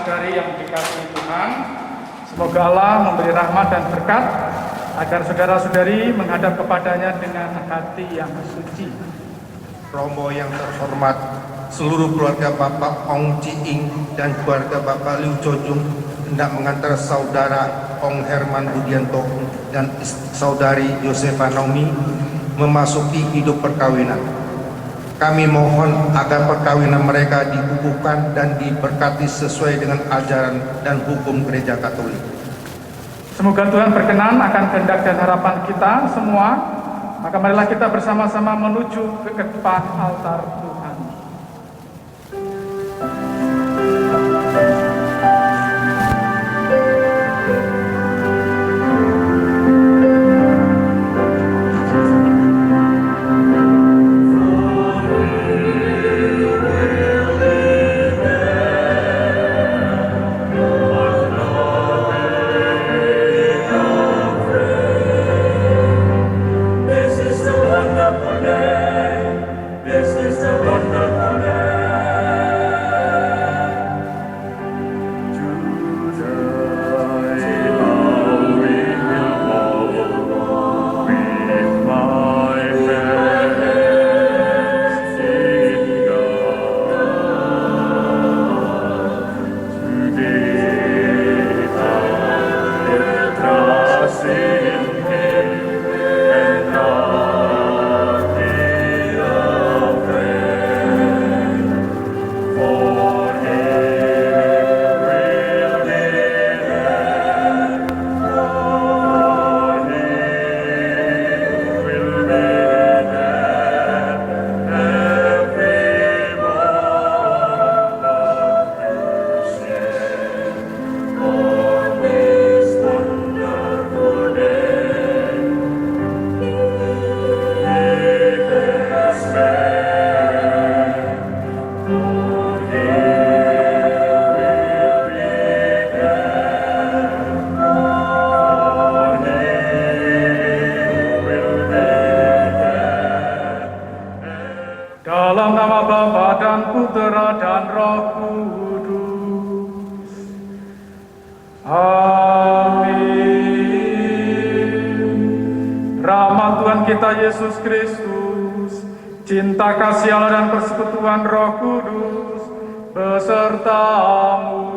saudara-saudari yang dikasihi Tuhan, semoga Allah memberi rahmat dan berkat agar saudara-saudari menghadap kepadanya dengan hati yang suci. Romo yang terhormat, seluruh keluarga Bapak Ong Ci Ing dan keluarga Bapak Liu Chojung hendak mengantar saudara Ong Herman Budianto dan saudari Josefa Naomi memasuki hidup perkawinan. Kami mohon agar perkawinan mereka dikukuhkan dan diberkati sesuai dengan ajaran dan hukum Gereja Katolik. Semoga Tuhan berkenan akan kehendak dan harapan kita semua. Maka marilah kita bersama-sama menuju ke depan altar Tuhan. Dalam nama Bapa dan Putera dan Roh Kudus. Amin. Rahmat Tuhan kita Yesus Kristus, cinta kasih Allah dan persekutuan Roh Kudus besertamu.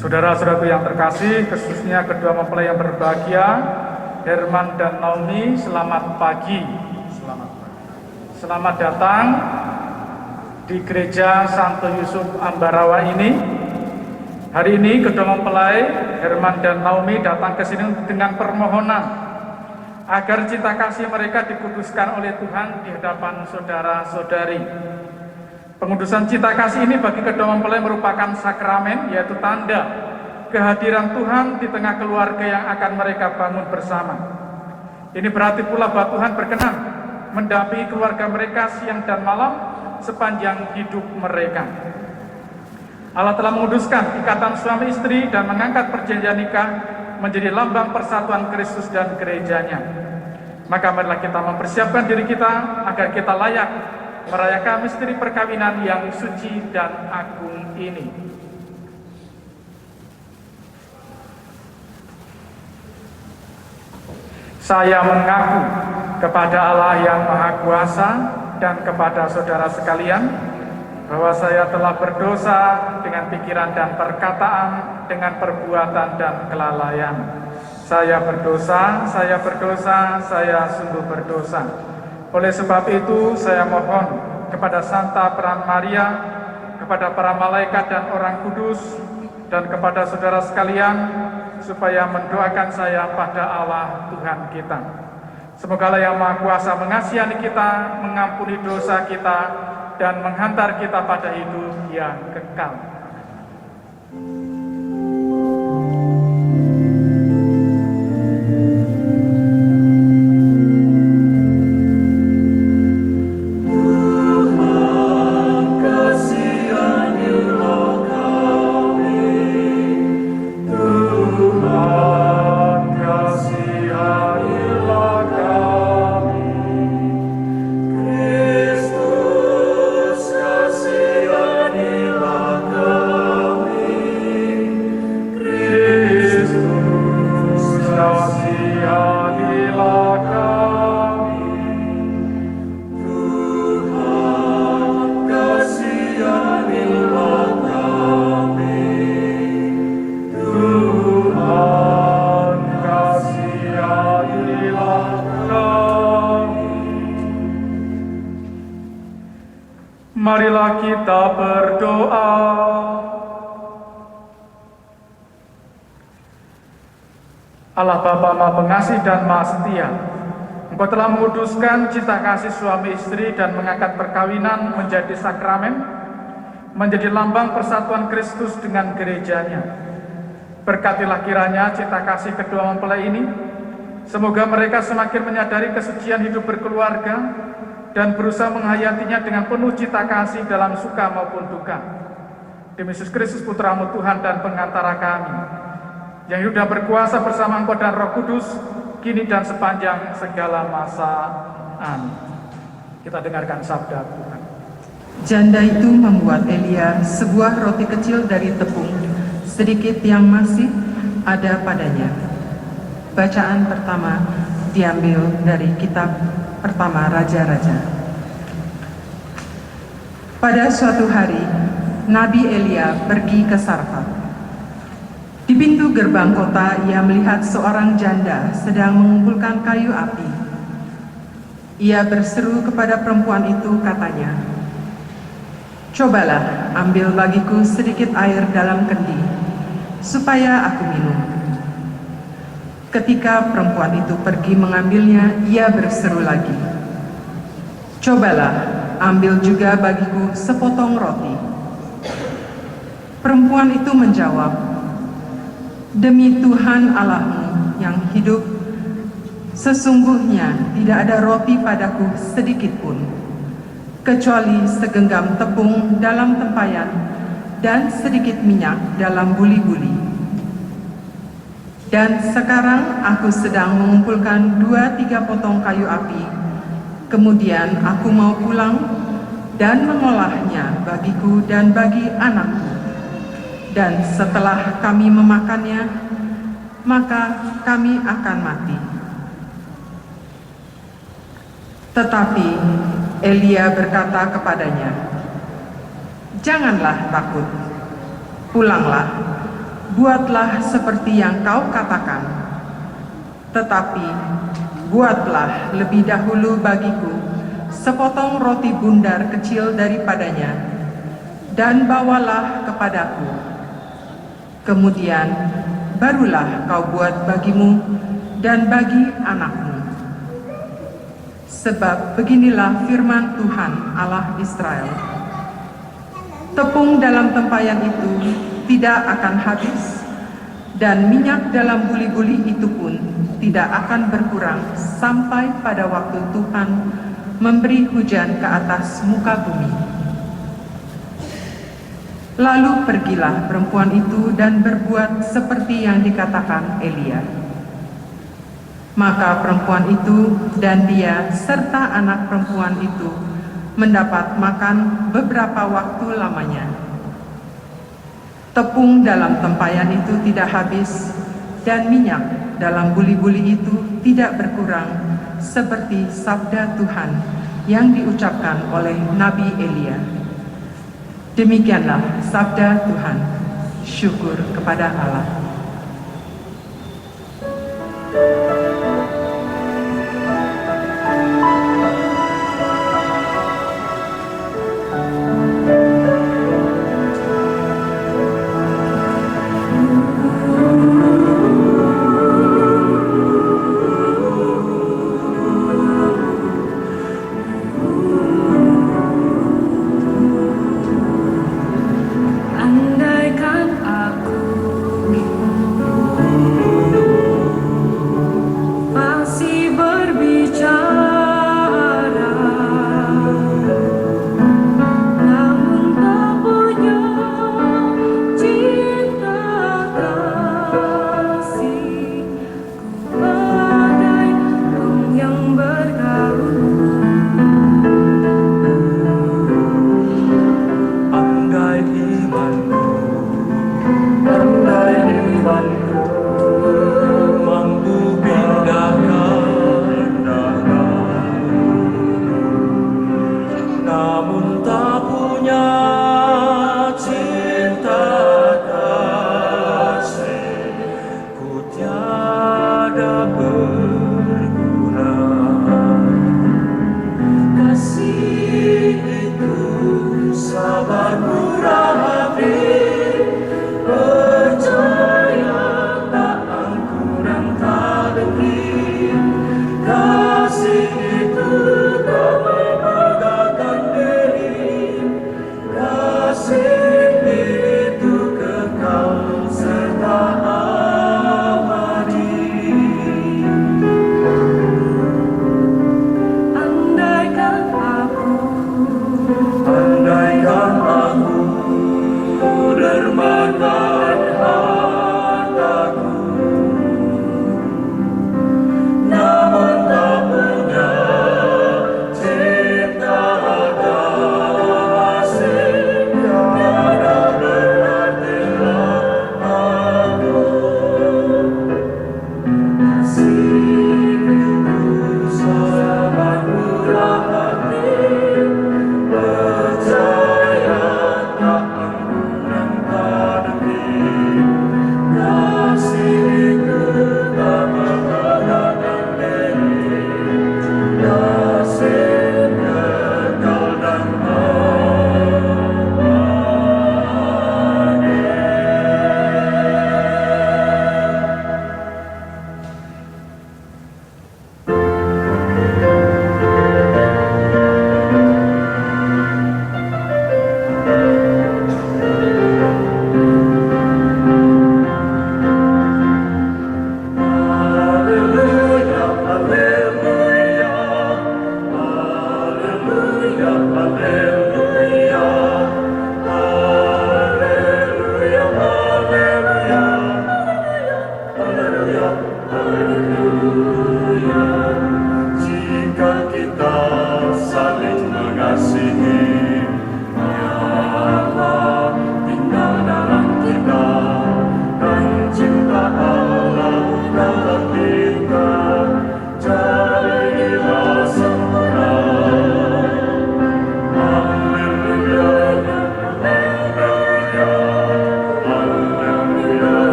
Saudara-saudaraku yang terkasih, khususnya kedua mempelai yang berbahagia, Herman dan Naomi, selamat pagi. Selamat datang di Gereja Santo Yusuf Ambarawa ini. Hari ini kedua mempelai, Herman dan Naomi, datang ke sini dengan permohonan agar cinta kasih mereka dikuduskan oleh Tuhan di hadapan saudara-saudari. Pengudusan cinta kasih ini bagi kedua mempelai merupakan sakramen, yaitu tanda kehadiran Tuhan di tengah keluarga yang akan mereka bangun bersama. Ini berarti pula bahwa Tuhan berkenan mendampingi keluarga mereka siang dan malam sepanjang hidup mereka. Allah telah menguduskan ikatan suami istri dan mengangkat perjanjian nikah menjadi lambang persatuan Kristus dan gerejanya. Maka marilah kita mempersiapkan diri kita agar kita layak merayakan misteri perkawinan yang suci dan agung ini. Saya mengaku kepada Allah yang Maha Kuasa dan kepada saudara sekalian bahwa saya telah berdosa dengan pikiran dan perkataan, dengan perbuatan dan kelalaian. Saya berdosa, saya sungguh berdosa. Oleh sebab itu, saya mohon kepada Santa Peran Maria, kepada para malaikat dan orang kudus, dan kepada saudara sekalian, supaya mendoakan saya pada Allah Tuhan kita. Semoga Allah yang Maha Kuasa mengasihani kita, mengampuni dosa kita, dan menghantar kita pada hidup yang kekal. Marilah kita berdoa. Allah Bapa Maha Pengasih dan Maha Setia, Engkau telah menguduskan cinta kasih suami istri dan mengangkat perkawinan menjadi sakramen, menjadi lambang persatuan Kristus dengan gerejanya. Berkatilah kiranya cinta kasih kedua mempelai ini, semoga mereka semakin menyadari kesucian hidup berkeluarga dan berusaha menghayatinya dengan penuh cita kasih dalam suka maupun duka. Demi Yesus Kristus Putramu Tuhan dan pengantara kami, yang hidup dan berkuasa bersama Engkau dan Roh Kudus, kini dan sepanjang segala masa. Amin. Kita dengarkan sabda Tuhan. Janda itu membuat Elia sebuah roti kecil dari tepung, sedikit yang masih ada padanya. Bacaan pertama diambil dari kitab pertama Raja-Raja. Pada suatu hari, Nabi Elia pergi ke Sarfat. Di pintu gerbang kota, ia melihat seorang janda sedang mengumpulkan kayu api. Ia berseru kepada perempuan itu, katanya, "Cobalah ambil bagiku sedikit air dalam kendi, supaya aku minum." Ketika perempuan itu pergi mengambilnya, ia berseru lagi, "Cobalah ambil juga bagiku sepotong roti." Perempuan itu menjawab, "Demi Tuhan Allahmu yang hidup, sesungguhnya tidak ada roti padaku sedikit pun, kecuali segenggam tepung dalam tempayan dan sedikit minyak dalam buli-buli. Dan sekarang aku sedang mengumpulkan 2-3 potong kayu api. Kemudian aku mau pulang dan mengolahnya bagiku dan bagi anakku. Dan setelah kami memakannya, maka kami akan mati." Tetapi Elia berkata kepadanya, "Janganlah takut, pulanglah, buatlah seperti yang kau katakan. Tetapi buatlah lebih dahulu bagiku sepotong roti bundar kecil daripadanya, dan bawalah kepadaku. Kemudian barulah kau buat bagimu dan bagi anakmu. Sebab beginilah firman Tuhan Allah Israel, tepung dalam tempayan itu tidak akan habis, dan minyak dalam buli-buli itu pun tidak akan berkurang sampai pada waktu Tuhan memberi hujan ke atas muka bumi." Lalu pergilah perempuan itu dan berbuat seperti yang dikatakan Elia. Maka perempuan itu dan dia serta anak perempuan itu mendapat makan beberapa waktu lamanya. Tepung dalam tempayan itu tidak habis, dan minyak dalam buli-buli itu tidak berkurang, seperti sabda Tuhan yang diucapkan oleh Nabi Elia. Demikianlah sabda Tuhan. Syukur kepada Allah. Andaikan aku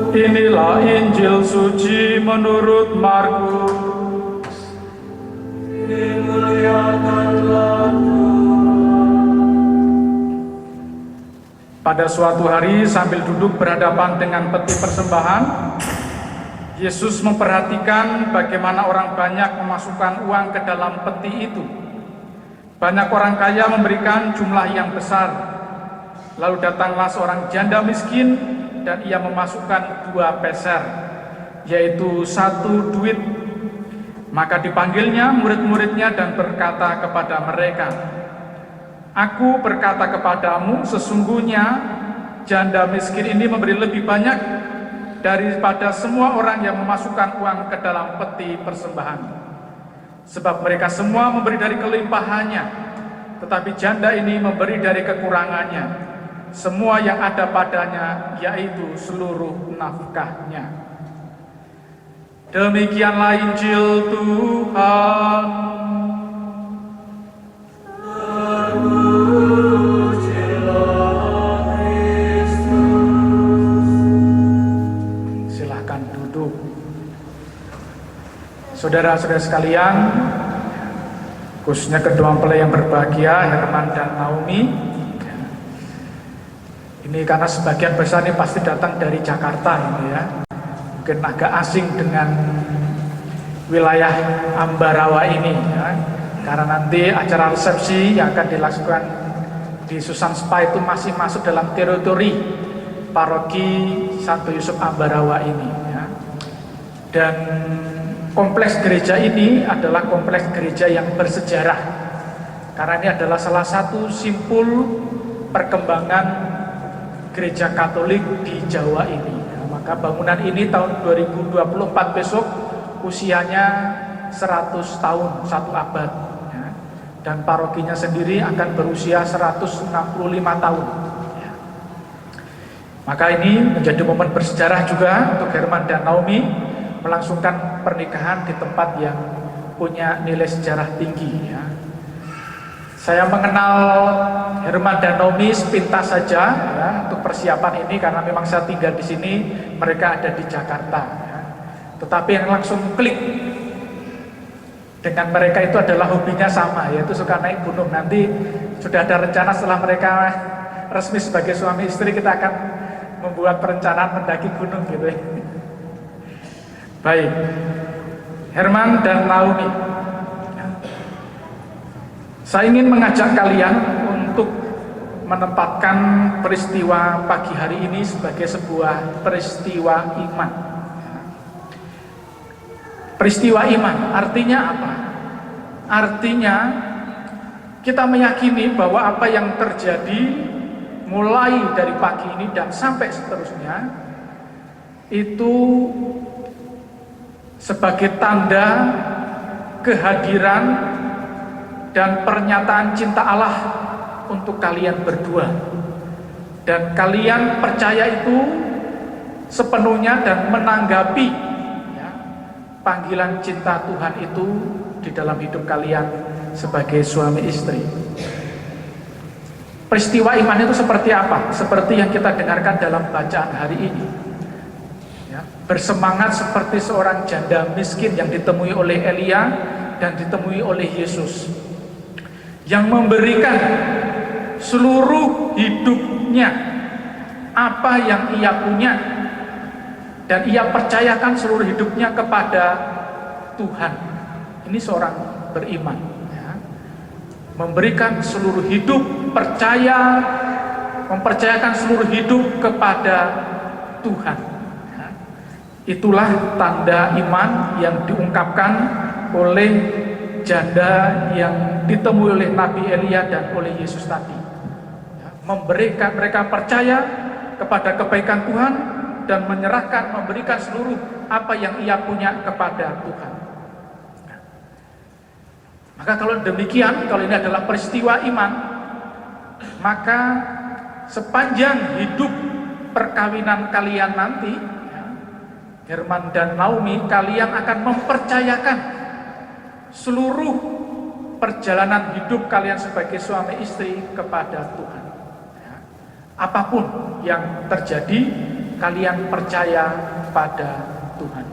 Inilah Injil suci menurut Markus. Dimuliakanlah Pada suatu hari sambil duduk berhadapan dengan peti persembahan, Yesus memperhatikan bagaimana orang banyak memasukkan uang ke dalam peti itu. Banyak orang kaya memberikan jumlah yang besar. Lalu datanglah seorang janda miskin dan ia memasukkan 2 peser, yaitu 1 duit. Maka dipanggilnya murid-muridnya dan berkata kepada mereka, "Aku berkata kepadamu, sesungguhnya janda miskin ini memberi lebih banyak daripada semua orang yang memasukkan uang ke dalam peti persembahan. Sebab mereka semua memberi dari kelimpahannya, tetapi janda ini memberi dari kekurangannya, semua yang ada padanya, yaitu seluruh nafkahnya." Demikianlah Injil Tuhan. Silahkan duduk. Saudara-saudara sekalian, khususnya kedua mempelai yang berbahagia, Herman dan Naomi. Ini karena sebagian besar ini pasti datang dari Jakarta ini ya. Mungkin agak asing dengan wilayah Ambarawa ini ya. Karena nanti acara resepsi yang akan dilakukan di Susan Spa itu masih masuk dalam teritori paroki Santo Yusuf Ambarawa ini ya. Dan kompleks gereja ini adalah kompleks gereja yang bersejarah, karena ini adalah salah satu simpul perkembangan gereja Katolik di Jawa ini. Maka bangunan ini tahun 2024 besok usianya 100 tahun, 1 abad ya. Dan parokinya sendiri akan berusia 165 tahun ya. Maka ini menjadi momen bersejarah juga untuk Herman dan Naomi melangsungkan pernikahan di tempat yang punya nilai sejarah tinggi ya. Saya mengenal Herman dan Naomi sepintas saja ya, untuk persiapan ini karena memang saya tinggal di sini, mereka ada di Jakarta ya. Tetapi yang langsung klik dengan mereka itu adalah hobinya sama, yaitu suka naik gunung. Nanti sudah ada rencana setelah mereka resmi sebagai suami istri, kita akan membuat perencanaan mendaki gunung gitu ya. Baik, Herman dan Naomi, saya ingin mengajak kalian untuk menempatkan peristiwa pagi hari ini sebagai sebuah peristiwa iman. Peristiwa iman artinya apa? Artinya kita meyakini bahwa apa yang terjadi mulai dari pagi ini dan sampai seterusnya itu sebagai tanda kehadiran dan pernyataan cinta Allah untuk kalian berdua, dan kalian percaya itu sepenuhnya dan menanggapi ya, panggilan cinta Tuhan itu di dalam hidup kalian sebagai suami istri. Peristiwa iman itu seperti apa? Seperti yang kita dengarkan dalam bacaan hari ini ya, bersemangat seperti seorang janda miskin yang ditemui oleh Elia dan ditemui oleh Yesus, yang memberikan seluruh hidupnya, apa yang ia punya, dan ia percayakan seluruh hidupnya kepada Tuhan. Ini seorang beriman ya. Memberikan seluruh hidup, mempercayakan seluruh hidup kepada Tuhan ya. Itulah tanda iman yang diungkapkan oleh janda yang ditemui oleh Nabi Elia dan oleh Yesus tadi ya, mereka percaya kepada kebaikan Tuhan dan memberikan seluruh apa yang ia punya kepada Tuhan ya. Maka kalau demikian, kalau ini adalah peristiwa iman, maka sepanjang hidup perkawinan kalian nanti ya, Herman dan Naomi, kalian akan mempercayakan seluruh perjalanan hidup kalian sebagai suami istri kepada Tuhan ya. Apapun yang terjadi, kalian percaya pada Tuhan.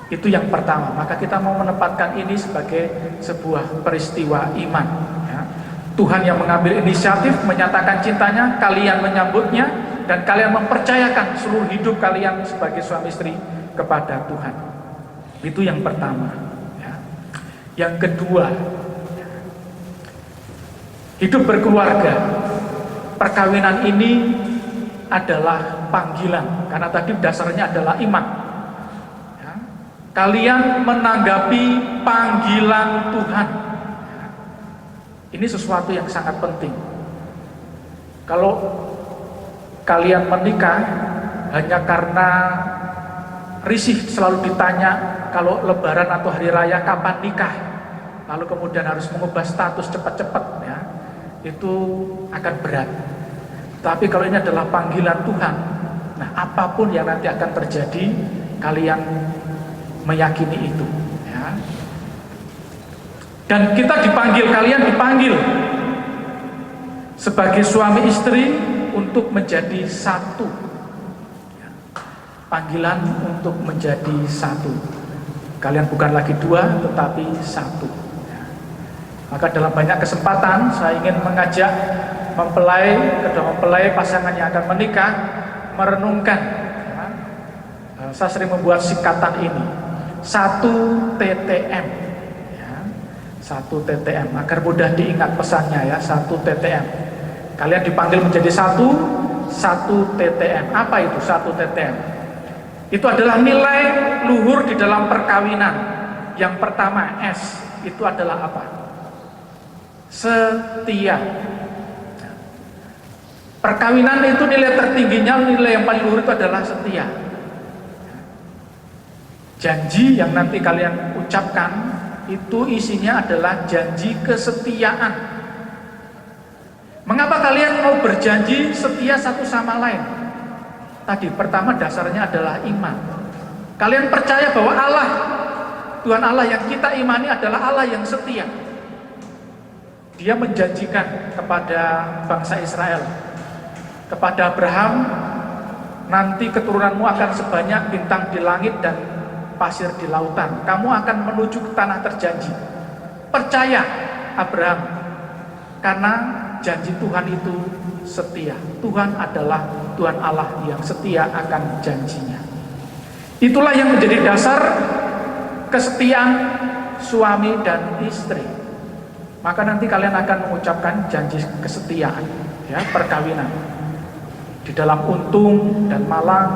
Itu yang pertama. Maka kita mau menempatkan ini sebagai sebuah peristiwa iman, ya. Tuhan yang mengambil inisiatif menyatakan cintanya, kalian menyambutnya, dan kalian mempercayakan seluruh hidup kalian sebagai suami istri kepada Tuhan. Itu yang pertama, ya. Yang kedua, hidup berkeluarga. Perkawinan ini adalah panggilan, karena tadi dasarnya adalah iman, ya. Kalian menanggapi panggilan Tuhan, ya. Ini sesuatu yang sangat penting. Kalau kalian menikah hanya karena risih selalu ditanya kalau lebaran atau hari raya kapan nikah, lalu kemudian harus mengubah status cepat-cepat, ya, itu akan berat. Tapi kalau ini adalah panggilan Tuhan, nah apapun yang nanti akan terjadi, kalian meyakini itu, ya. Dan kita dipanggil, kalian dipanggil sebagai suami istri untuk menjadi satu, ya. Panggilan untuk menjadi satu. Kalian bukan lagi dua, tetapi satu, ya. Maka dalam banyak kesempatan saya ingin mengajak kedua mempelai pasangan yang akan menikah merenungkan, ya. Saya sering membuat singkatan ini, 1 TTM, ya. 1 TTM agar mudah diingat pesannya, ya. 1 TTM. Kalian dipanggil menjadi satu TTM. Apa itu 1 TTM? Itu adalah nilai luhur di dalam perkawinan. Yang pertama, S, itu adalah apa? Setia. Perkawinan itu nilai tertingginya, nilai yang paling luhur itu adalah setia. Janji yang nanti kalian ucapkan itu isinya adalah janji kesetiaan. Mengapa kalian mau berjanji setia satu sama lain? Tadi pertama dasarnya adalah iman. Kalian percaya bahwa Allah, Tuhan Allah yang kita imani adalah Allah yang setia. Dia menjanjikan kepada bangsa Israel, kepada Abraham, nanti keturunanmu akan sebanyak bintang di langit dan pasir di lautan. Kamu akan menuju ke tanah terjanji. Percaya Abraham, karena janji Tuhan itu setia. Tuhan adalah Tuhan Allah yang setia akan janjinya. Itulah yang menjadi dasar kesetiaan suami dan istri. Maka nanti kalian akan mengucapkan janji kesetiaan, ya, perkawinan. Di dalam untung dan malang,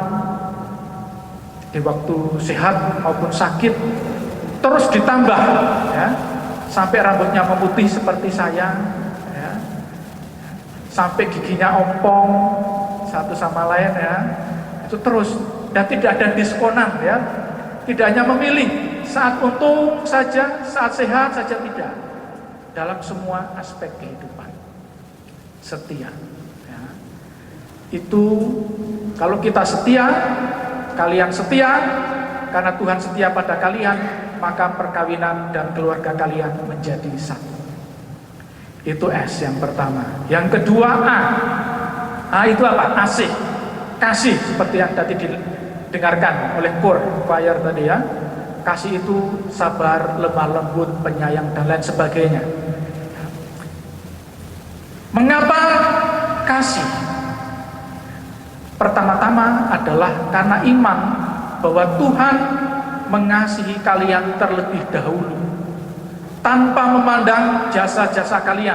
di waktu sehat maupun sakit, terus ditambah, ya, sampai rambutnya memutih seperti saya, ya, sampai giginya ompong satu sama lain, ya, itu terus, dan tidak ada diskonan, ya, tidak hanya memilih saat untung saja, saat sehat saja, tidak, dalam semua aspek kehidupan setia. Itu kalau kita setia, kalian setia, karena Tuhan setia pada kalian, maka perkawinan dan keluarga kalian menjadi satu. Itu S yang pertama. Yang kedua A. A itu apa? Asih, kasih, seperti yang tadi didengarkan oleh choir tadi, ya. Kasih itu sabar, lemah lembut, penyayang, dan lain sebagainya. Mengapa kasih? Pertama-tama adalah karena iman bahwa Tuhan mengasihi kalian terlebih dahulu. Tanpa memandang jasa-jasa kalian,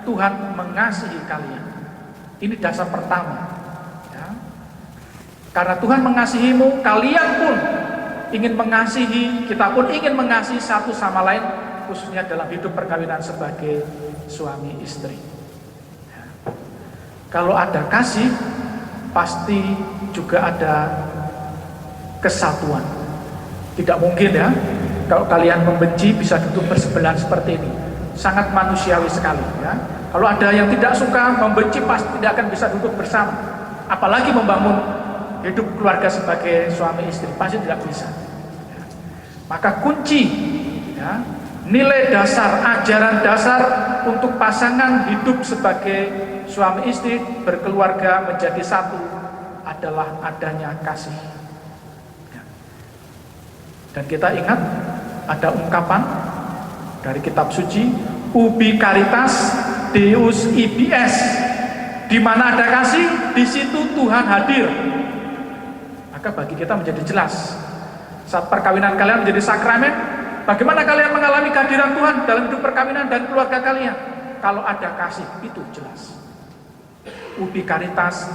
Tuhan mengasihi kalian. Ini dasar pertama, ya. Karena Tuhan mengasihimu, kalian pun ingin mengasihi, kita pun ingin mengasihi satu sama lain, khususnya dalam hidup perkawinan sebagai suami istri, ya. Kalau ada kasih, pasti juga ada kesatuan. Tidak mungkin, ya, kalau kalian membenci bisa duduk bersebelahan seperti ini. Sangat manusiawi sekali, ya. Kalau ada yang tidak suka, membenci, pasti tidak akan bisa duduk bersama. Apalagi membangun hidup keluarga sebagai suami istri, pasti tidak bisa, ya. Maka kunci, ya, nilai dasar, ajaran dasar untuk pasangan hidup sebagai suami istri berkeluarga menjadi satu adalah adanya kasih. Ya. Dan kita ingat ada ungkapan dari kitab suci, ubi caritas deus ibs, di mana ada kasih, di situ Tuhan hadir. Maka bagi kita menjadi jelas, saat perkawinan kalian menjadi sakramen, bagaimana kalian mengalami kehadiran Tuhan dalam hidup perkawinan dan keluarga kalian? Kalau ada kasih, itu jelas. Ubi caritas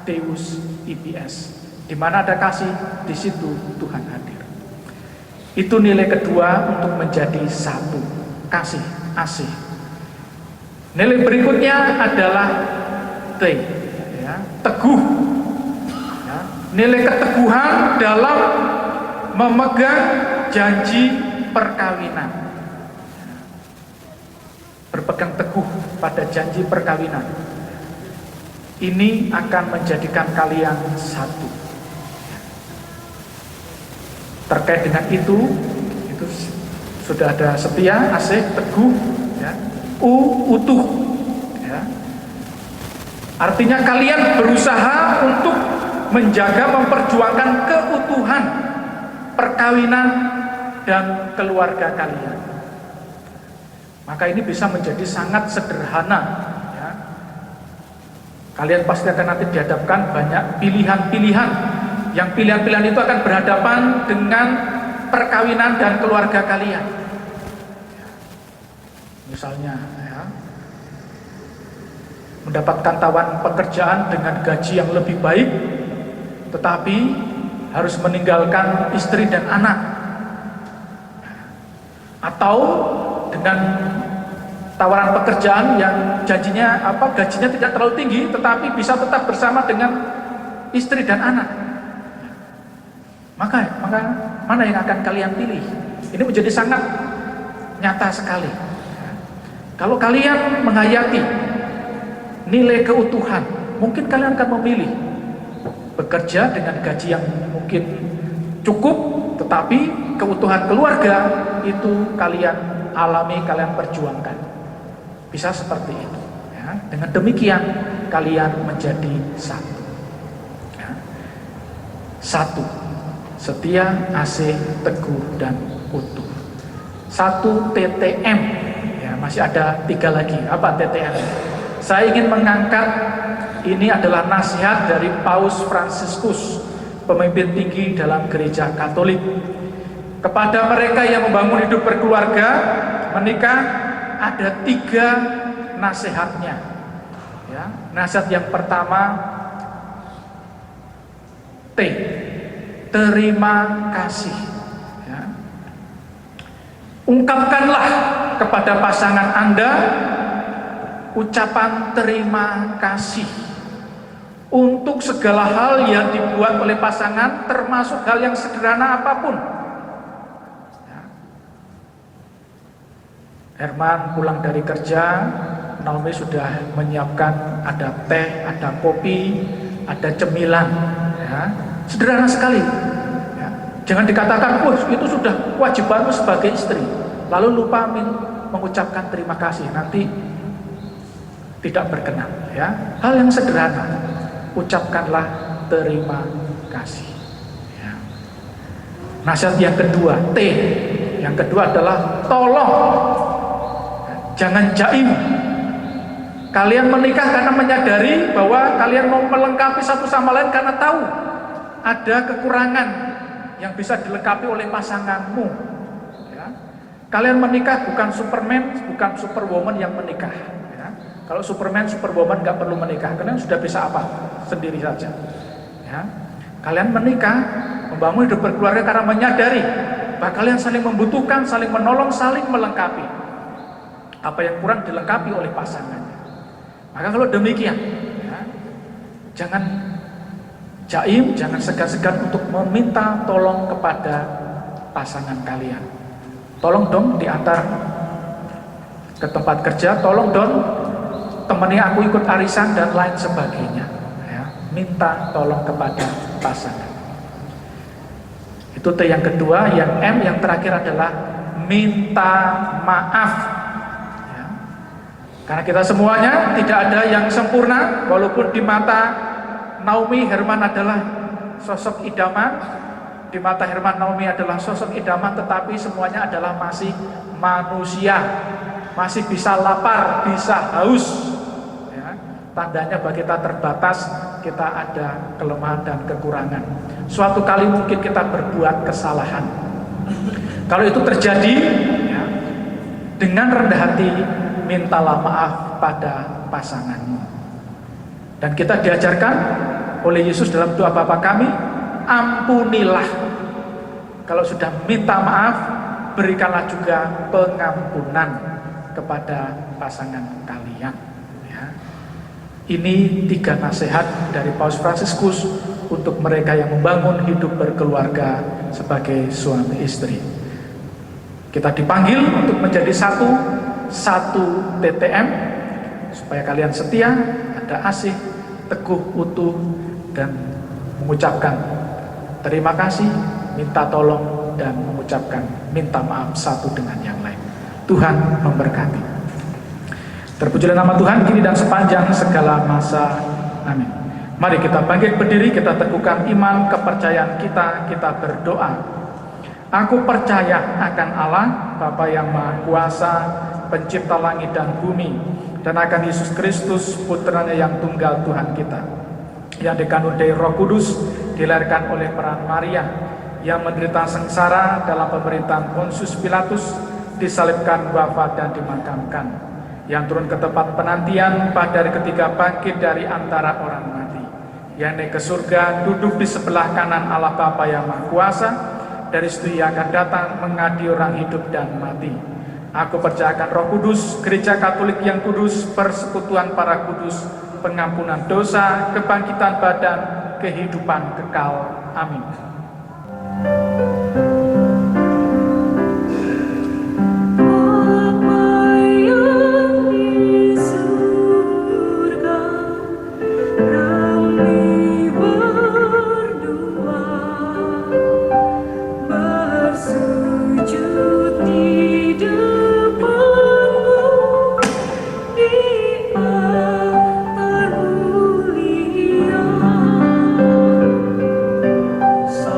deus ibs, di mana ada kasih, di situ Tuhan hadir. Itu nilai kedua untuk menjadi satu, kasih, asih. Nilai berikutnya adalah T, ya, teguh. Ya, nilai keteguhan dalam memegang janji perkawinan. Berpegang teguh pada janji perkawinan. Ini akan menjadikan kalian satu. Terkait dengan itu sudah ada setia, asih, teguh, ya. Utuh, ya. Artinya kalian berusaha untuk menjaga, memperjuangkan keutuhan perkawinan dan keluarga kalian. Maka ini bisa menjadi sangat sederhana, ya. Kalian pasti akan nanti dihadapkan banyak pilihan-pilihan, yang pilihan-pilihan itu akan berhadapan dengan perkawinan dan keluarga kalian. Misalnya, ya, mendapatkan tawaran pekerjaan dengan gaji yang lebih baik, tetapi harus meninggalkan istri dan anak. Atau dengan tawaran pekerjaan yang gajinya tidak terlalu tinggi, tetapi bisa tetap bersama dengan istri dan anak. Maka mana yang akan kalian pilih? Ini menjadi sangat nyata sekali. Kalau kalian menghayati nilai keutuhan, mungkin kalian akan memilih bekerja dengan gaji yang mungkin cukup, tetapi keutuhan keluarga itu kalian alami, kalian perjuangkan. Bisa seperti itu, ya. Dengan demikian kalian menjadi satu, ya. Satu, setia, asih, teguh, dan utuh. Satu TTM, ya, masih ada 3 lagi. Apa TTM? Saya ingin mengangkat, ini adalah nasihat dari Paus Fransiskus, pemimpin tinggi dalam gereja Katolik, kepada mereka yang membangun hidup berkeluarga, menikah. Ada 3 nasihatnya, ya. Nasihat yang pertama, T, terima kasih, ya. Ungkapkanlah kepada pasangan Anda ucapan terima kasih untuk segala hal yang dibuat oleh pasangan, termasuk hal yang sederhana apapun. Herman pulang dari kerja, Naomi sudah menyiapkan ada teh, ada kopi, ada cemilan, ya. Sederhana sekali, ya. Jangan dikatakan, wah itu sudah kewajibanmu sebagai istri, lalu lupa mengucapkan terima kasih, nanti tidak berkenan, ya. Hal yang sederhana, ucapkanlah terima kasih, ya. Nasihat yang kedua, T, yang kedua adalah tolong. Jangan jaim. Kalian menikah karena menyadari bahwa kalian mau melengkapi satu sama lain, karena tahu ada kekurangan yang bisa dilengkapi oleh pasanganmu, ya. Kalian menikah bukan Superman, bukan Superwoman yang menikah, ya. Kalau Superman, Superwoman nggak perlu menikah, kalian sudah bisa apa sendiri saja, ya. Kalian menikah, membangun hidup berkeluarga karena menyadari bahwa kalian saling membutuhkan, saling menolong, saling melengkapi. Apa yang kurang dilengkapi oleh pasangannya. Maka kalau demikian, ya, jangan jaim, jangan segan-segan untuk meminta tolong kepada pasangan kalian. Tolong dong diantar ke tempat kerja, tolong dong temani aku ikut arisan dan lain sebagainya, ya. Minta tolong kepada pasangan. Itu T yang kedua. Yang M yang terakhir adalah minta maaf. Karena kita semuanya tidak ada yang sempurna, walaupun di mata Naomi, Herman adalah sosok idaman. Di mata Herman, Naomi adalah sosok idaman, tetapi semuanya adalah masih manusia, masih bisa lapar, bisa haus. Ya, tandanya bahwa kita terbatas, kita ada kelemahan dan kekurangan. Suatu kali mungkin kita berbuat kesalahan. Kalau itu terjadi, ya, dengan rendah hati mintalah maaf pada pasanganmu. Dan kita diajarkan oleh Yesus dalam doa Bapa kami, ampunilah. Kalau sudah minta maaf, berikanlah juga pengampunan kepada pasangan kalian. Ya. Ini 3 nasihat dari Paus Fransiskus untuk mereka yang membangun hidup berkeluarga sebagai suami istri. Kita dipanggil untuk menjadi satu TTM, supaya kalian setia, ada asih, teguh, utuh, dan mengucapkan terima kasih, minta tolong, dan mengucapkan minta maaf satu dengan yang lain. Tuhan memberkati. Terpujilah nama Tuhan kini dan sepanjang segala masa. Amin. Mari kita bangkit berdiri, kita teguhkan iman kepercayaan kita, kita berdoa. Aku percaya akan Allah, Bapa yang Maha Kuasa, pencipta langit dan bumi, dan akan Yesus Kristus, putranya yang tunggal Tuhan kita, yang dikandung dari Roh Kudus, dilahirkan oleh peran Maria, yang menderita sengsara dalam pemerintahan Pontius Pilatus, disalibkan, wafat dan dimakamkan, yang turun ke tempat penantian, pada hari ketiga bangkit dari antara orang mati, yang naik ke surga, duduk di sebelah kanan Allah Bapa yang Maha Kuasa. Dari situ ia akan datang mengadili orang hidup dan mati. Aku percayakan Roh Kudus, Gereja Katolik yang kudus, persekutuan para kudus, pengampunan dosa, kebangkitan badan, kehidupan kekal. Amin. Sang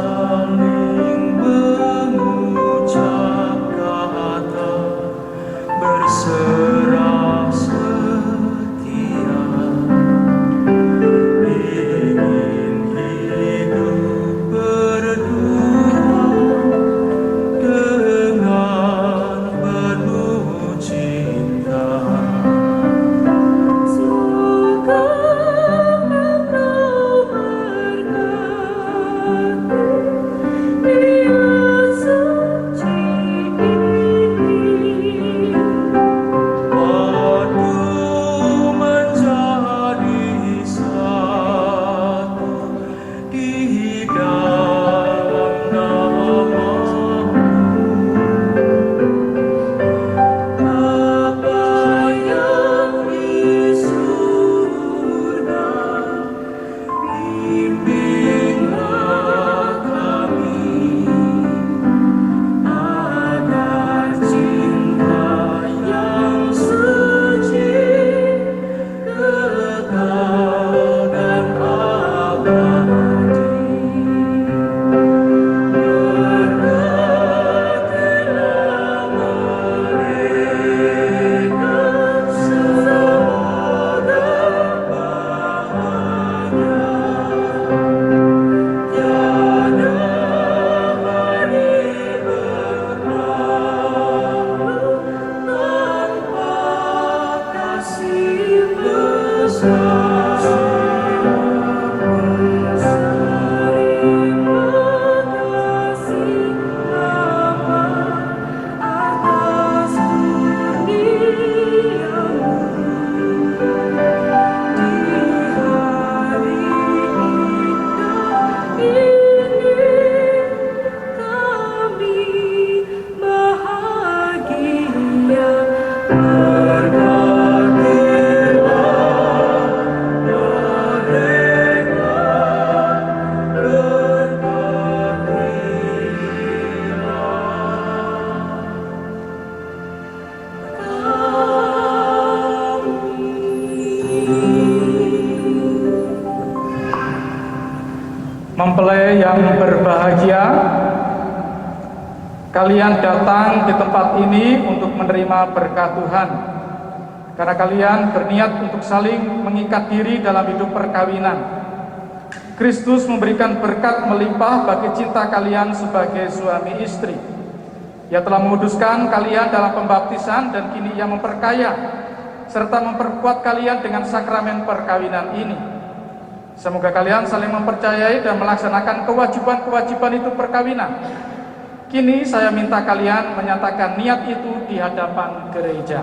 Mempelai yang berbahagia, kalian datang di tempat ini untuk menerima berkat Tuhan, karena kalian berniat untuk saling mengikat diri dalam hidup perkawinan. Kristus memberikan berkat melimpah bagi cinta kalian sebagai suami istri. Ia telah menguduskan kalian dalam pembaptisan dan kini Ia memperkaya serta memperkuat kalian dengan sakramen perkawinan ini. Semoga kalian saling mempercayai dan melaksanakan kewajiban-kewajiban itu perkawinan. Kini saya minta kalian menyatakan niat itu di hadapan gereja.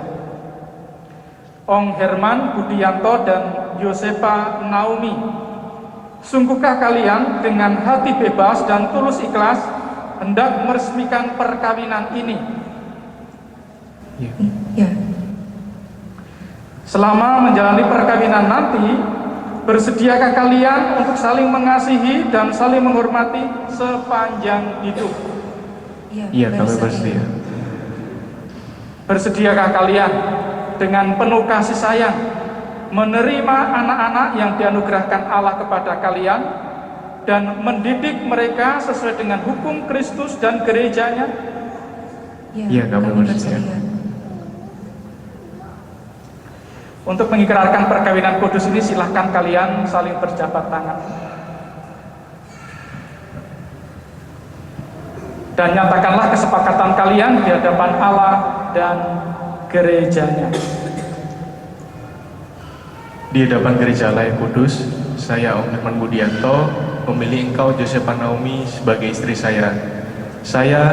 Ong Herman Budianto dan Yosepa Naomi, sungguhkah kalian dengan hati bebas dan tulus ikhlas hendak meresmikan perkawinan ini? Ya. Selama menjalani perkawinan nanti, bersediakah kalian untuk saling mengasihi dan saling menghormati sepanjang hidup? Iya, kami bersedia. Bersediakah kalian dengan penuh kasih sayang menerima anak-anak yang dianugerahkan Allah kepada kalian dan mendidik mereka sesuai dengan hukum Kristus dan gerejanya? Iya, kami bersedia. Untuk mengikrarkan perkawinan kudus ini, silahkan kalian saling berjabat tangan. Dan nyatakanlah kesepakatan kalian di hadapan Allah dan gerejanya. Di hadapan gereja Allah yang kudus, saya Ong Herman Budianto memilih engkau Yosepa Naomi sebagai istri saya. Saya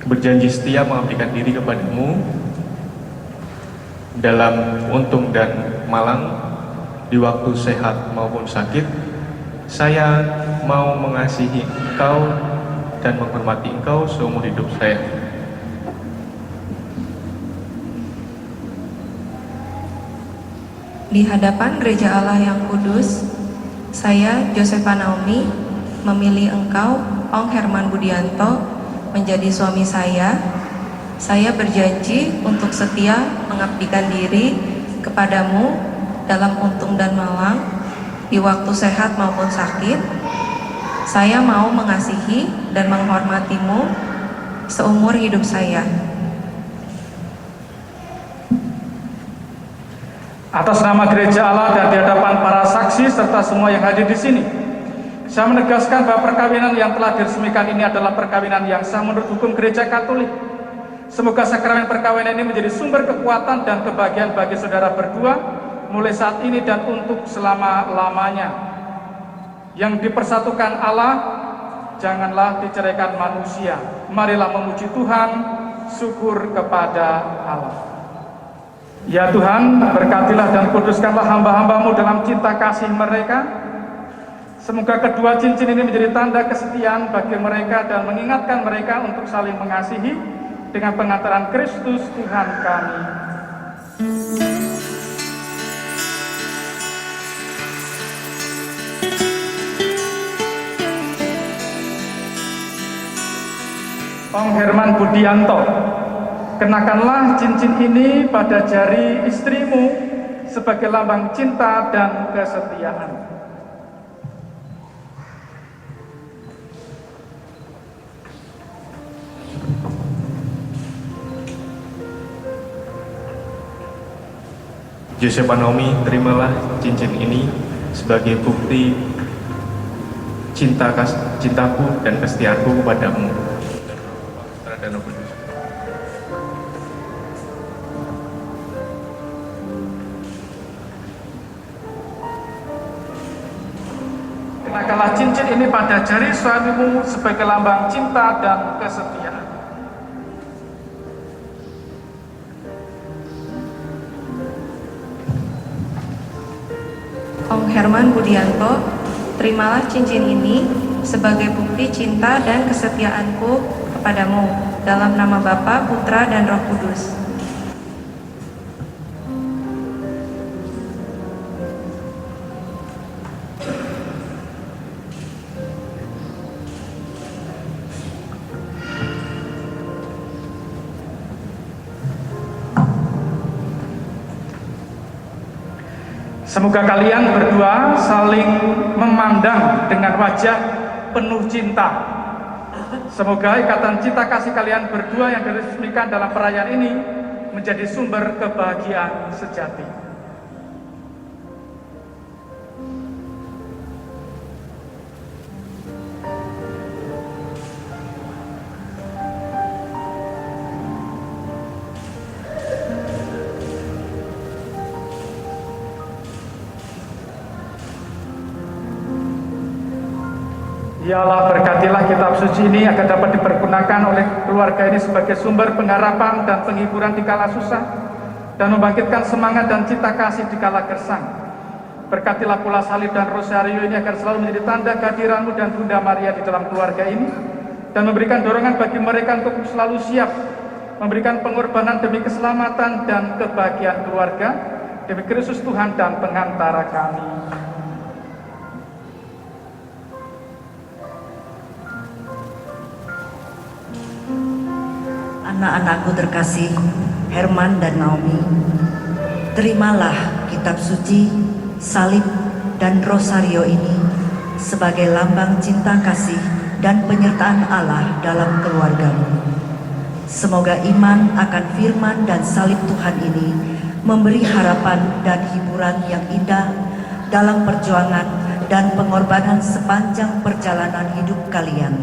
berjanji setia mengabdikan diri kepadamu dalam untung dan malang, di waktu sehat maupun sakit. Saya mau mengasihi engkau dan menghormati engkau seumur hidup saya. Di hadapan gereja Allah yang kudus, saya Yosepa Naomi memilih engkau Ong Herman Budianto menjadi suami saya. Saya berjanji untuk setia mengabdikan diri kepadamu dalam untung dan malang, di waktu sehat maupun sakit. Saya mau mengasihi dan menghormatimu seumur hidup saya. Atas nama gereja Allah dan di hadapan para saksi serta semua yang hadir di sini, saya menegaskan bahwa perkawinan yang telah diresmikan ini adalah perkawinan yang sah menurut hukum gereja Katolik. Semoga sakramen perkawinan ini menjadi sumber kekuatan dan kebahagiaan bagi saudara berdua mulai saat ini dan untuk selama-lamanya. Yang dipersatukan Allah, janganlah diceraikan manusia. Marilah memuji Tuhan, syukur kepada Allah. Ya Tuhan, berkatilah dan kuduskanlah hamba-hambamu dalam cinta kasih mereka. Semoga kedua cincin ini menjadi tanda kesetiaan bagi mereka dan mengingatkan mereka untuk saling mengasihi dengan pengantaran Kristus Tuhan kami. Ong Herman Budianto, kenakanlah cincin ini pada jari istrimu sebagai lambang cinta dan kesetiaan. Yosepa Naomi, terimalah cincin ini sebagai bukti cintaku dan kesetiaanku kepadamu. Kenakanlah cincin ini pada jari suamimu sebagai lambang cinta dan kesetiaan. Ong Herman Budianto, terimalah cincin ini sebagai bukti cinta dan kesetiaanku kepadamu dalam nama Bapa, Putra, dan Roh Kudus. Semoga kalian berdua saling memandang wajah penuh cinta. Semoga ikatan cinta kasih kalian berdua yang diresmikan dalam perayaan ini menjadi sumber kebahagiaan sejati. Ya Allah, berkatilah kitab suci ini agar dapat dipergunakan oleh keluarga ini sebagai sumber pengharapan dan penghiburan di kala susah, dan membangkitkan semangat dan cita kasih di kala gersang. Berkatilah pula salib dan rosario ini agar selalu menjadi tanda kehadiran-Mu dan Bunda Maria di dalam keluarga ini, dan memberikan dorongan bagi mereka untuk selalu siap memberikan pengorbanan demi keselamatan dan kebahagiaan keluarga, demi Kristus Tuhan dan pengantara kami. Anak-anakku terkasih, Herman dan Naomi, terimalah kitab suci, salib, dan rosario ini sebagai lambang cinta kasih dan penyertaan Allah dalam keluargamu. Semoga iman akan firman dan salib Tuhan ini memberi harapan dan hiburan yang indah dalam perjuangan dan pengorbanan sepanjang perjalanan hidup kalian.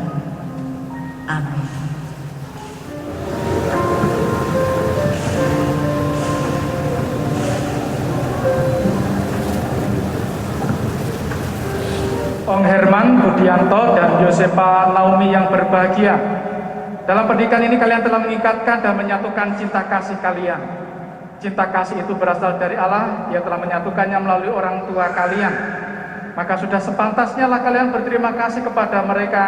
Amin. Ong Herman Budianto dan Yosepa Naomi yang berbahagia. Dalam pernikahan ini kalian telah mengikatkan dan menyatukan cinta kasih kalian. Cinta kasih itu berasal dari Allah, Dia telah menyatukannya melalui orang tua kalian. Maka sudah sepantasnya lah kalian berterima kasih kepada mereka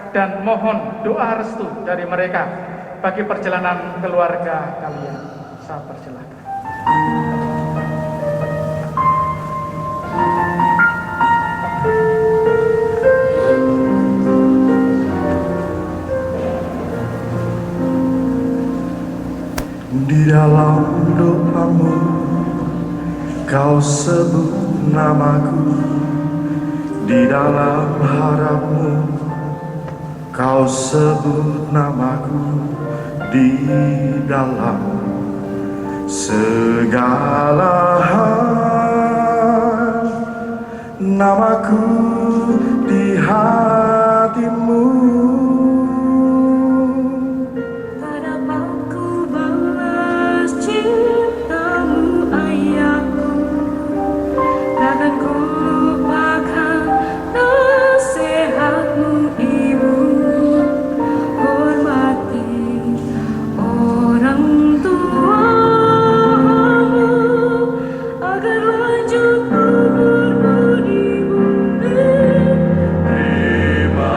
dan mohon doa restu dari mereka bagi perjalanan keluarga kalian. Saya persilakan. Di dalam doamu, kau sebut namaku. Di dalam harapmu, kau sebut namaku. Di dalam segala hal, namaku di hatimu. Terima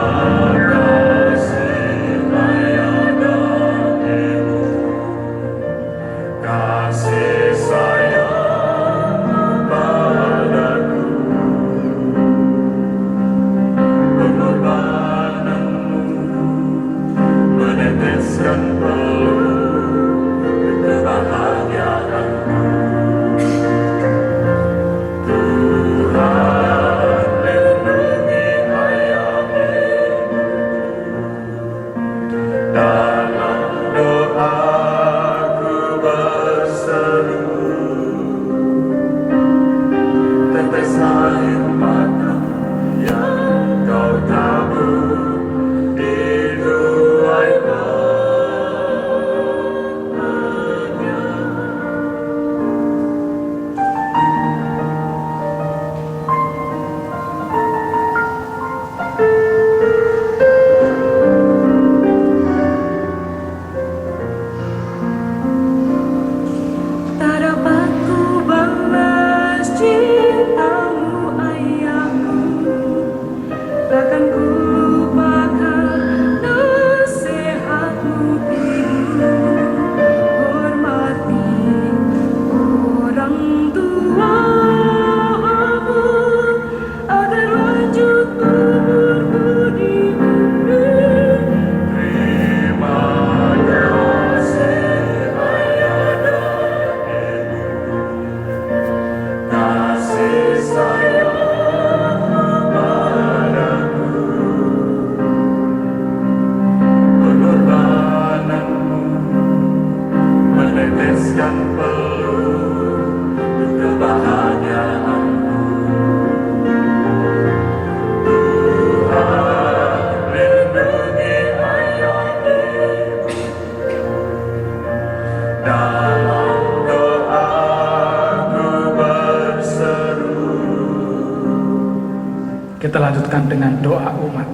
Kita lanjutkan dengan doa umat.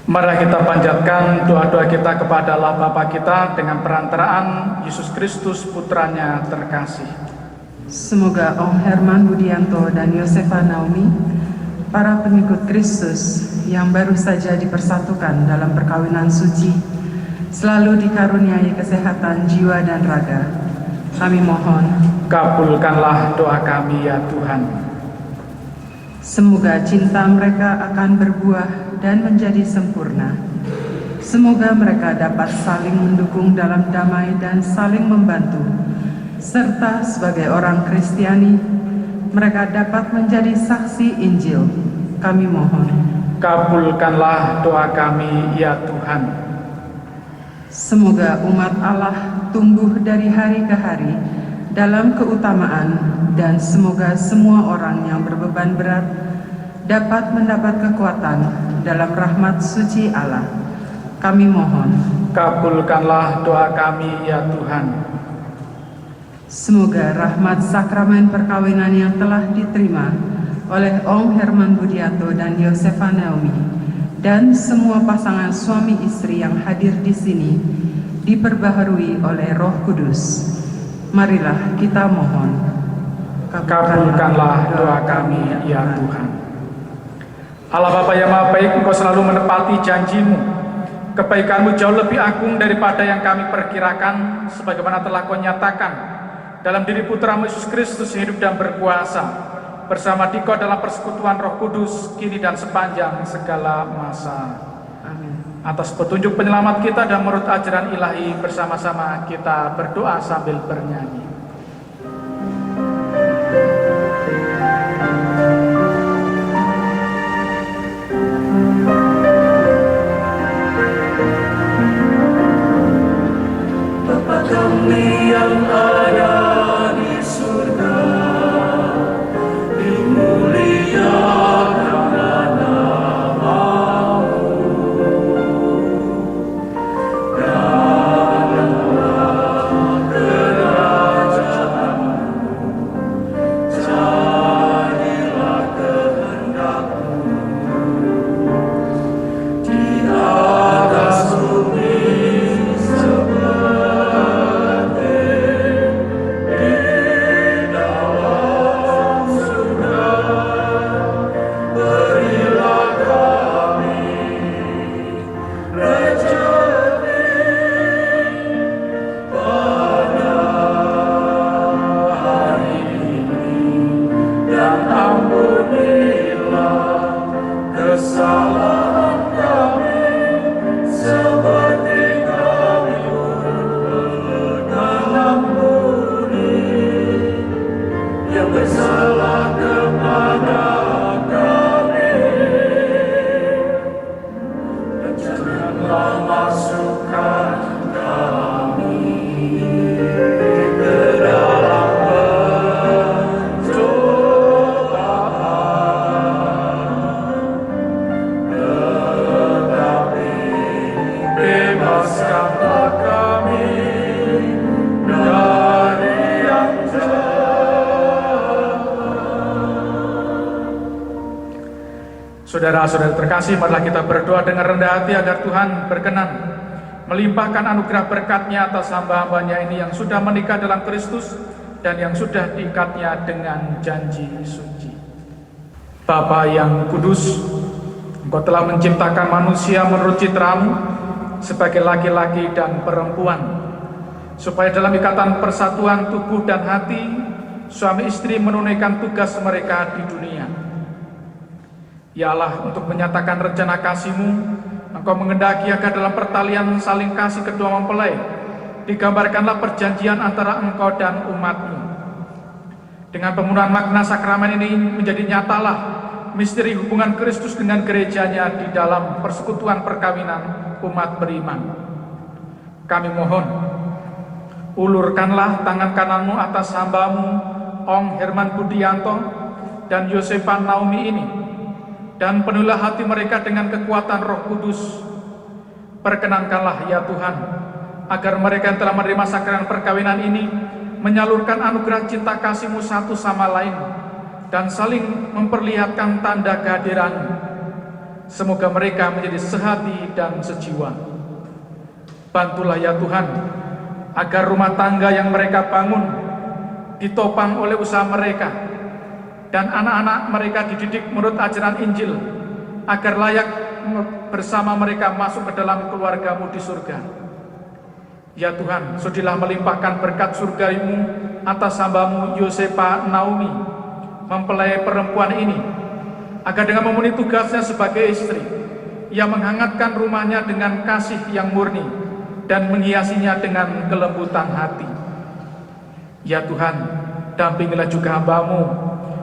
Mari kita panjatkan doa-doa kita kepada Allah Bapa kita dengan perantaraan Yesus Kristus putranya terkasih. Semoga Om Herman Budianto dan Yosefa Naomi, para pengikut Kristus yang baru saja dipersatukan dalam perkawinan suci, selalu dikaruniai kesehatan jiwa dan raga. Kami mohon, Kabulkanlah doa kami ya Tuhan. semoga cinta mereka akan berbuah dan menjadi sempurna. Semoga mereka dapat saling mendukung dalam damai dan saling membantu, serta sebagai orang Kristiani, mereka dapat menjadi saksi Injil. Kami mohon, Kabulkanlah doa kami ya Tuhan. semoga umat Allah tumbuh dari hari ke hari dalam keutamaan, dan semoga semua orang yang berbeban berat dapat mendapat kekuatan dalam rahmat suci Allah. Kami mohon, Kabulkanlah doa kami ya Tuhan. semoga rahmat sakramen perkawinan yang telah diterima oleh Om Herman Budianto dan Yosefa Naomi dan semua pasangan suami istri yang hadir di sini diperbaharui oleh Roh Kudus. Marilah kita mohon. Kabulkanlah doa kami ya Tuhan. Allah Bapa yang Maha Baik, Engkau selalu menepati janji-Mu. Kebaikan-Mu jauh lebih agung daripada yang kami perkirakan, sebagaimana telah Kau nyatakan dalam diri Putra-Mu Yesus Kristus yang hidup dan berkuasa bersama Dikau dalam persekutuan Roh Kudus kini dan sepanjang segala masa. Amin. Atas petunjuk penyelamat kita dan menurut ajaran ilahi, bersama-sama kita berdoa sambil bernyanyi. Bapa kami yang ada di surga, dimuliakanlah nama-Mu, datanglah kerajaan-Mu, jadilah kehendak-Mu di atas bumi seperti di dalam surga. Berilah kami rezeki pada hari ini, dan ampunilah kesalahan kami seperti kami pun mengampuni yang bersalah kepada kami, dan janganlah masukkan kami ke dalam pencobaan, tetapi bebaskanlah kami dari yang jahat. Saudara-saudara terkasih, marilah kita berdoa dengan rendah hati agar Tuhan berkenan melimpahkan anugerah berkat-Nya atas hamba-hambanya ini yang sudah menikah dalam Kristus dan yang sudah diikatnya dengan janji suci. Bapa yang kudus, Engkau telah menciptakan manusia menurut citra-Mu sebagai laki-laki dan perempuan, supaya dalam ikatan persatuan tubuh dan hati, suami istri menunaikan tugas mereka di dunia. Ya Allah, untuk menyatakan rencana kasih-Mu, Engkau mengendaki agar dalam pertalian saling kasih kedua mempelai digambarkanlah perjanjian antara Engkau dan umat-Mu. Dengan pemenuhan makna sakramen ini menjadi nyatalah misteri hubungan Kristus dengan gerejanya di dalam persekutuan perkawinan umat beriman. Kami mohon, ulurkanlah tangan kanan-Mu atas hamba-Mu Om Herman Budianto dan Yosefa Naomi ini, dan penuhilah hati mereka dengan kekuatan Roh Kudus. Perkenankanlah ya Tuhan, agar mereka yang telah menerima sakramen perkawinan ini menyalurkan anugerah cinta kasih-Mu satu sama lain dan saling memperlihatkan tanda kehadiran. Semoga mereka menjadi sehati dan sejiwa. Bantulah ya Tuhan, agar rumah tangga yang mereka bangun ditopang oleh usaha mereka, dan anak-anak mereka dididik menurut ajaran Injil, agar layak bersama mereka masuk ke dalam keluarga-Mu di surga. Ya Tuhan, sudilah melimpahkan berkat surga-Mu atas hamba-Mu Yosepa Naomi, mempelai perempuan ini, agar dengan memenuhi tugasnya sebagai istri, ia menghangatkan rumahnya dengan kasih yang murni dan menghiasinya dengan kelembutan hati. Ya Tuhan, dampingilah juga hamba-Mu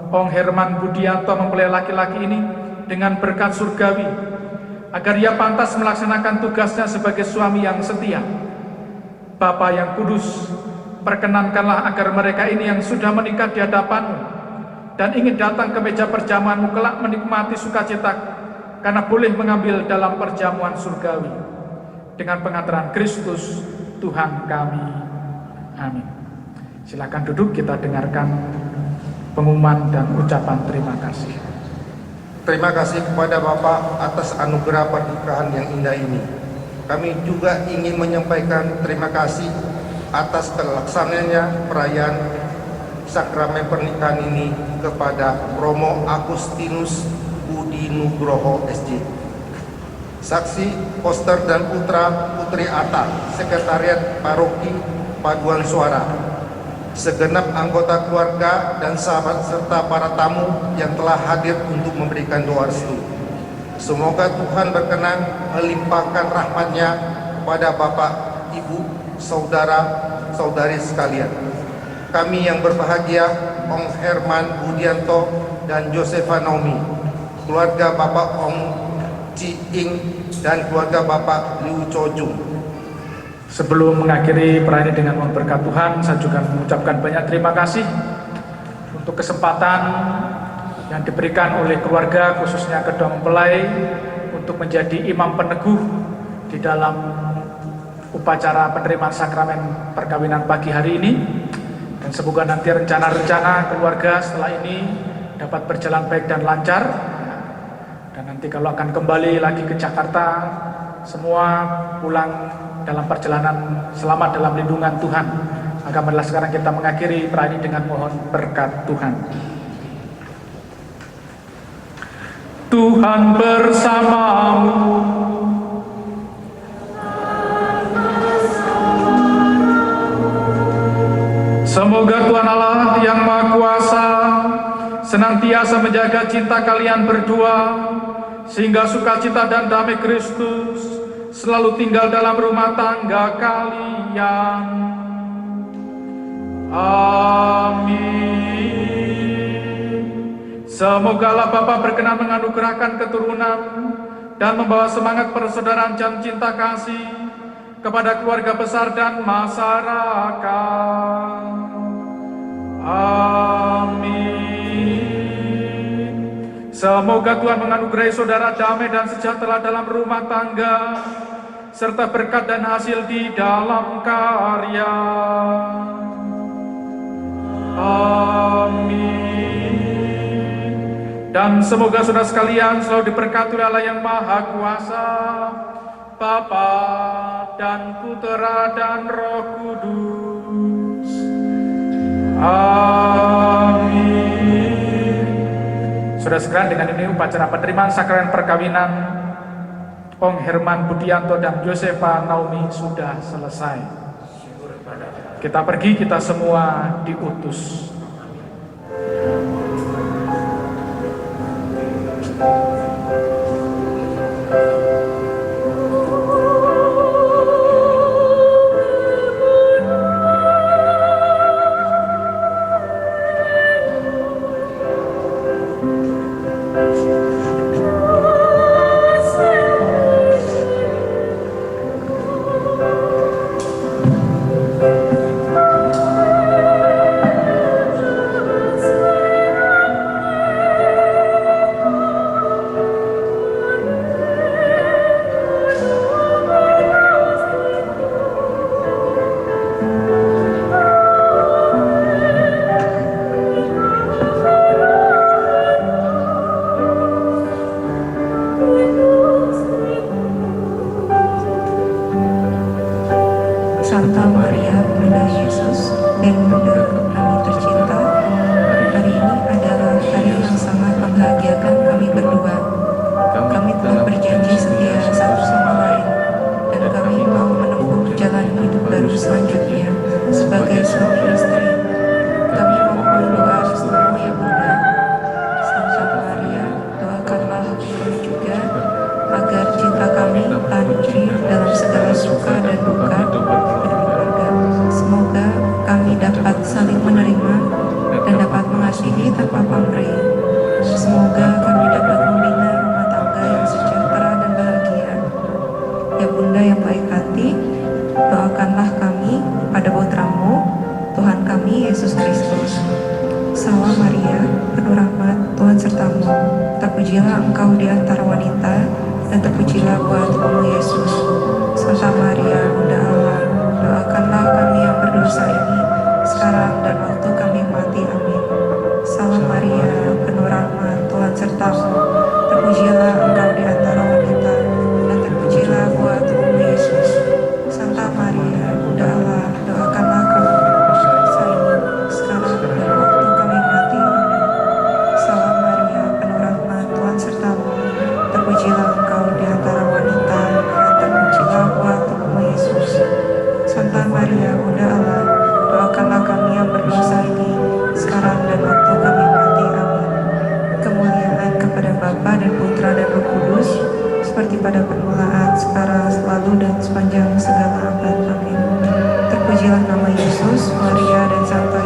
Ong Herman Budianto, mempelai laki-laki ini, dengan berkat surgawi, agar ia pantas melaksanakan tugasnya sebagai suami yang setia. Bapa yang kudus, perkenankanlah agar mereka ini yang sudah menikah di hadapan-Mu dan ingin datang ke meja perjamuan-Mu kelak menikmati sukacita karena boleh mengambil dalam perjamuan surgawi. Dengan pengantaran Kristus Tuhan kami. Amin. Silakan duduk, kita dengarkan pengumuman dan ucapan terima kasih. Terima kasih kepada Bapak atas anugerah pernikahan yang indah ini. Kami juga ingin menyampaikan terima kasih atas terlaksananya perayaan sakramen pernikahan ini kepada Romo Agustinus Budi Nugroho SJ, saksi Koster dan Putra Putri Atta, Sekretariat Paroki Paduan Suara, segenap anggota keluarga dan sahabat serta para tamu yang telah hadir untuk memberikan doa restu. Semoga Tuhan berkenan melimpahkan rahmat-Nya kepada Bapak, Ibu, saudara-saudari sekalian. Kami yang berbahagia, Ong Herman Budianto dan Josefa Naomi, keluarga Bapak Ong Ci Ing dan keluarga Bapak Liu Chojung. Sebelum mengakhiri perayaan dengan mohon berkat Tuhan, saya juga mengucapkan banyak terima kasih untuk kesempatan yang diberikan oleh keluarga, khususnya kedua mempelai, untuk menjadi imam peneguh di dalam upacara penerimaan sakramen perkawinan pagi hari ini. Dan semoga nanti rencana-rencana keluarga setelah ini dapat berjalan baik dan lancar. Dan nanti kalau akan kembali lagi ke Jakarta, semua pulang dalam perjalanan selamat dalam lindungan Tuhan. Maka marilah sekarang kita mengakhiri perayaan ini dengan mohon berkat Tuhan. Tuhan bersamamu. Semoga Tuhan Allah yang Maha Kuasa senantiasa menjaga cinta kalian berdua, sehingga sukacita dan damai Kristus selalu tinggal dalam rumah tangga kalian. Amin. Semoga Bapa berkenan menganugerahkan keturunan dan membawa semangat persaudaraan dan cinta kasih kepada keluarga besar dan masyarakat. Amin. Semoga Tuhan menganugerahi saudara damai dan sejahtera dalam rumah tangga, serta berkat dan hasil di dalam karya. Amin. Dan semoga saudara sekalian selalu diberkati oleh Allah yang Maha Kuasa, Bapa dan Putera dan Roh Kudus. Amin. Saudara sekalian, dengan ini upacara penerimaan sakramen perkawinan Ong Herman Budianto dan Josefa Naomi sudah selesai. Kita pergi, kita semua diutus. kami dalam segala suka dan duka berkeluarga. Semoga kami dapat saling menerima dan dapat mengasihi tanpa pamrih. Semoga kami dapat membina rumah tangga yang sejahtera dan bahagia. Ya Bunda yang baik hati, doakanlah kami pada putra-Mu, Tuhan kami Yesus Kristus. Salam Maria, penuh rahmat, Tuhan sertamu. Terpujilah engkau di antara wanita, dan terpujilah buah tubuhmu Yesus. Santa Maria, Bunda Allah, doakanlah kami yang berdosa ini, sekarang dan waktu kami mati. Amin. Salam Maria, penuh rahmat, Tuhan sertamu. Terpujilah engkau di antara wanita, dan terpujilah buah tubuhmu Yesus. Santa Maria, Bunda Allah, doakanlah kami yang berdosa ini, sekarang dan waktu kami mati. Amin. Salam Maria, penuh rahmat, Tuhan sertamu. Terpujilah engkau di antara wanita, dan terpujilah buah tubuhmu Yesus. Santa Maria, Bunda Allah, doakanlah kami yang berdosa ini, sekarang dan waktu kami mati. Amin. Kemuliaan kepada Bapa dan Putra dan Roh Kudus, seperti pada permulaan, sekarang, selalu, dan sepanjang segala abad. Amin. Terpujilah nama Yesus, Maria, dan Santa